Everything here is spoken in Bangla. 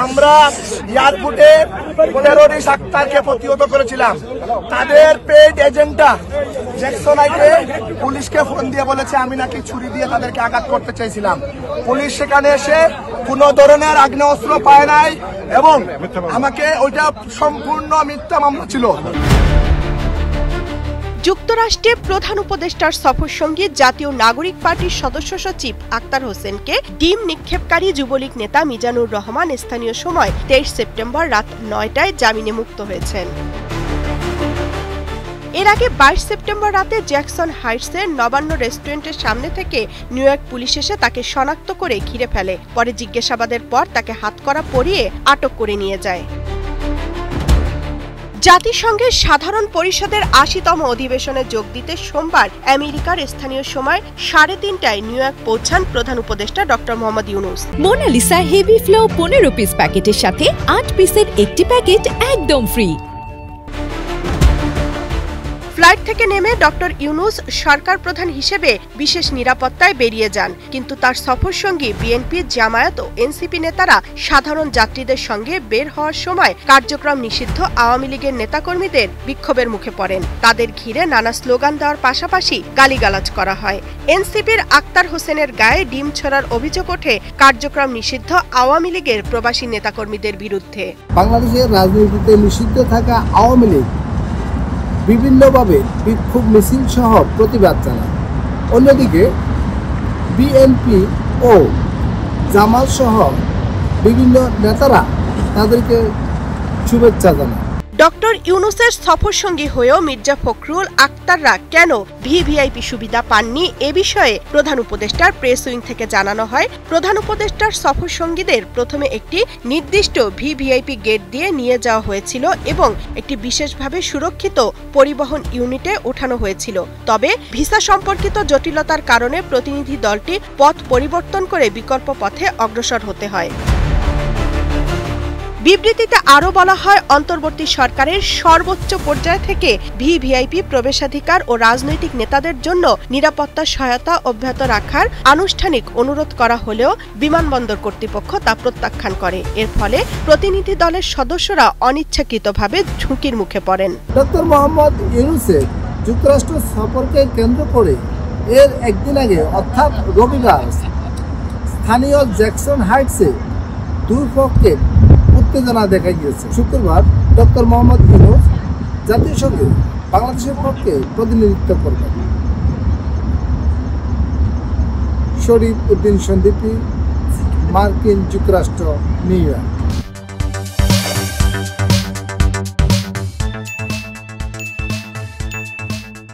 আমরা এয়ারপোর্টে টেররিস্ট আক্তারকে প্রতিহত করেছিলাম। তাদের পেইড এজেন্টটা জ্যাকসন হাইটে পুলিশকে ফোন দিয়ে বলেছে আমি নাকি ছুরি দিয়ে তাদেরকে আঘাত করতে চাইছিলাম। পুলিশ সেখানে এসে কোন ধরনের আগ্নেয়াস্ত্র পায় নাই এবং আমাকে ওইটা সম্পূর্ণ মিথ্যা মামলা ছিল। যুক্তরাষ্ট্রে প্রধান উপদেষ্টার সফরসঙ্গী জাতীয় নাগরিক পার্টির সদস্য সচিব আক্তার হোসেনকে ডিম নিক্ষেপকারী যুবলীগ নেতা মিজানুর রহমান স্থানীয় সময় 23 সেপ্টেম্বর রাত 9টায় জামিনে মুক্ত হয়েছেন। এর আগে 22 সেপ্টেম্বর রাতে জ্যাকসন হাইটসের নবান্ন রেস্টুরেন্টের সামনে থেকে নিউ ইয়র্ক পুলিশ এসে তাকে শনাক্ত করে ঘিরে ফেলে। পরে জিজ্ঞাসাবাদের পর তাকে হাতকড়া পরিয়ে আটক করে নিয়ে যায়। জাতিসংঘের সাধারণ পরিষদের ৮০তম অধিবেশনে যোগ দিতে সোমবার আমেরিকার স্থানীয় সময় ৩:৩০টায় নিউ ইয়র্ক পৌঁছান প্রধান উপদেষ্টা doctor Mohammad Yunus. Monalisa heavy flow 15 piece প্যাকেটের সাথে ৮ পিসের একটি প্যাকেট একদম ফ্রি। ফ্লাইট থেকে নেমে ডক্টর ইউনূস সরকার প্রধান হিসেবে বিশেষ নিরাপত্তায় বেরিয়ে যান, কিন্তু তার সফরসঙ্গী বিএনপি, জামায়াত ও এনসিপি নেতারা সাধারণ যাত্রীদের সঙ্গে বের হওয়ার সময় কার্যক্রম নিষিদ্ধ আওয়ামী লীগের নেতাকর্মীদের বিক্ষোভের মুখে পড়েন। তাদের ঘিরে নানা স্লোগান দেওয়ার পাশাপাশি গালিগালাজ করা হয়। এনসিপির আক্তার হোসেনের গায়ে ডিম ছোড়ার অভিযোগ ওঠে কার্যক্রম নিষিদ্ধ আওয়ামী লীগের প্রবাসী নেতাকর্মীদের বিরুদ্ধে। বাংলাদেশের রাজনীতিতে নিষিদ্ধ থাকা আওয়ামী লীগ বিভিন্নভাবে বিক্ষোভ মিছিল সহ প্রতিবাদ জানায়। অন্যদিকে বিএনপি ও জামাত সহ বিভিন্ন নেতারা তাদেরকে শুভেচ্ছা জানায়। ডক্টর ইউনূসের সফরসঙ্গী হয়েও মির্জা ফখরুল আক্তাররা কেন ভিভিআইপি সুবিধা পাননি এ বিষয়ে প্রধান উপদেষ্টার প্রেস উইং থেকে জানানো হয়, প্রধান উপদেষ্টার সফরসঙ্গীদের প্রথমে একটি নির্দিষ্ট ভিভিআইপি গেট দিয়ে নিয়ে যাওয়া হয়েছিল এবং একটি বিশেষভাবে সুরক্ষিত পরিবহন ইউনিটে ওঠানো হয়েছিল। তবে ভিসা সম্পর্কিত জটিলতার কারণে প্রতিনিধি দলটি পথ পরিবর্তন করে বিকল্প পথে অগ্রসর হতে হয়। বিবৃতিতে আরও বলা হয়, অন্তর্বর্তী সরকারের সর্বোচ্চ পর্যায় থেকে ভিভিআইপি প্রবেশাধিকার ও রাজনৈতিক নেতাদের জন্য নিরাপত্তা সহায়তা অব্যাহত রাখার আনুষ্ঠানিক অনুরোধ করা হলেও বিমানবন্দর কর্তৃপক্ষ তা প্রত্যাখ্যান করে। এর ফলে প্রতিনিধি দলের সদস্যরা অনিচ্ছাকৃতভাবে ঝুঁকির মুখে পড়েন। ডক্টর মোহাম্মদ ইউনূসের যুক্তরাষ্ট্র সফরকে কেন্দ্র করে এর একদিন আগে অর্থাৎ রবিবার স্থানীয় জ্যাকসন হাইটসে দুই পক্ষে উত্তেজনা দেখা গিয়েছে। শুক্রবার ডক্টর মোহাম্মদ ইউনূস জাতিসংঘে বাংলাদেশের পক্ষে প্রতিনিধিত্ব করবেন। শরীফ উদ্দিন সন্দীপী, মার্কিন যুক্তরাষ্ট্র, নিউ ইয়র্ক।